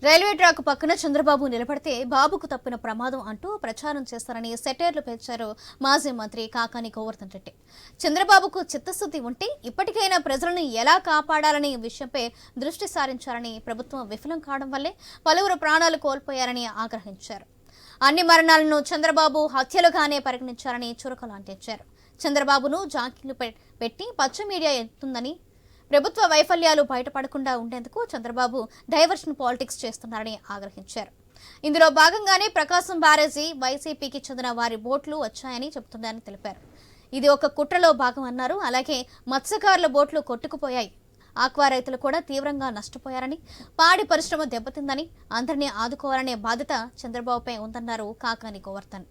Railway track పక్కన చంద్రబాబు నిలబడితే బాబుకు తప్పిన ప్రమాదం అంటూ ప్రచారం చేస్తారని సెటైర్లు పేర్చారు మాజీ మంత్రి కాకాని గోవర్ధన్ రెడ్డి. చంద్రబాబుకు చిత్తశుద్ధి ఉంటే ఇప్పటికైనా ప్రజలను ఎలా కాపాడాలనే విషయంపై దృష్టి సారించారని, ప్రభుత్వం విఫలం కావడం వల్లే పలువురు ప్రాణాలు కోల్పోయారని ఆగ్రహించారు. అన్ని మరణాలను చంద్రబాబు హత్యలుగానే పరిగణించారని చురకలు అంటించారు. చంద్రబాబును జాకీలు పెట్టి పచ్చ మీడియా ఎత్తుందని, ప్రభుత్వ వైఫల్యాలు బయటపడకుండా ఉండేందుకు చంద్రబాబు డైవర్షన్ పాలిటిక్స్ చేస్తున్నారని ఆగ్రహించారు. ఇందులో భాగంగానే ప్రకాశం బ్యారేజీ వైసీపీకి చెందిన వారి బోట్లు వచ్చాయని చెబుతున్నారని తెలిపారు. ఇది ఒక కుట్రలో భాగం అన్నారు. అలాగే మత్స్యకారుల బోట్లు కొట్టుకుపోయాయి. ఆక్వా రైతులు కూడా తీవ్రంగా నష్టపోయారని, పాడి పరిశ్రమ దెబ్బతిందని, అందరినీ ఆదుకోవాలనే బాధ్యత చంద్రబాబుపై ఉందన్నారు కాకాని గోవర్ధన్.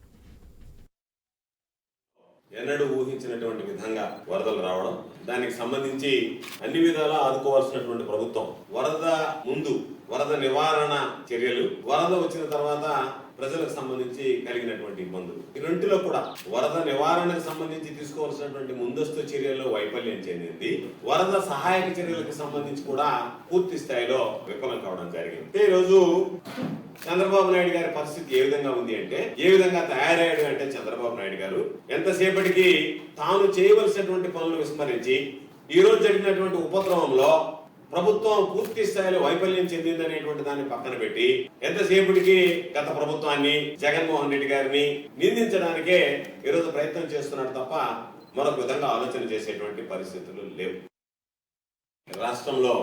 ఎన్నడూ ఊహించినటువంటి విధంగా వరదలు రావడం, దానికి సంబంధించి అన్ని విధాలా ఆదుకోవాల్సినటువంటి ప్రభుత్వం, వరద ముందు వరద నివారణ చర్యలు, వరద వచ్చిన తర్వాత ప్రజలకు సంబంధించి కలిగినటువంటి ఇబ్బందులు, ఈ రెంటిలో కూడా వరద నివారణకు సంబంధించి తీసుకోవాల్సినటువంటి ముందస్తు చర్యల్లో వైఫల్యం చెందింది. వరద సహాయక చర్యలకు సంబంధించి కూడా పూర్తి స్థాయిలో విఫలం కావడం జరిగింది. ఈ రోజు చంద్రబాబు నాయుడు గారి పరిస్థితి ఏ విధంగా ఉంది అంటే, ఏ విధంగా తయారయ్యాడు అంటే, చంద్రబాబు నాయుడు గారు ఎంతసేపటికి తాను చేయవలసినటువంటి పనులు విస్మరించి ఈ రోజు జరిగినటువంటి ఉపద్రవంలో ప్రభుత్వం పూర్తి స్థాయిలో వైఫల్యం చెందిందనేటువంటి దాన్ని పక్కన పెట్టి ఎంతసేపటికి గత ప్రభుత్వాన్ని, జగన్మోహన్ రెడ్డి గారిని నిందించడానికే ఈరోజు ప్రయత్నం చేస్తున్నాడు తప్ప మరొక విధంగా ఆలోచన చేసేటువంటి పరిస్థితులు లేవు. రాష్ట్రంలో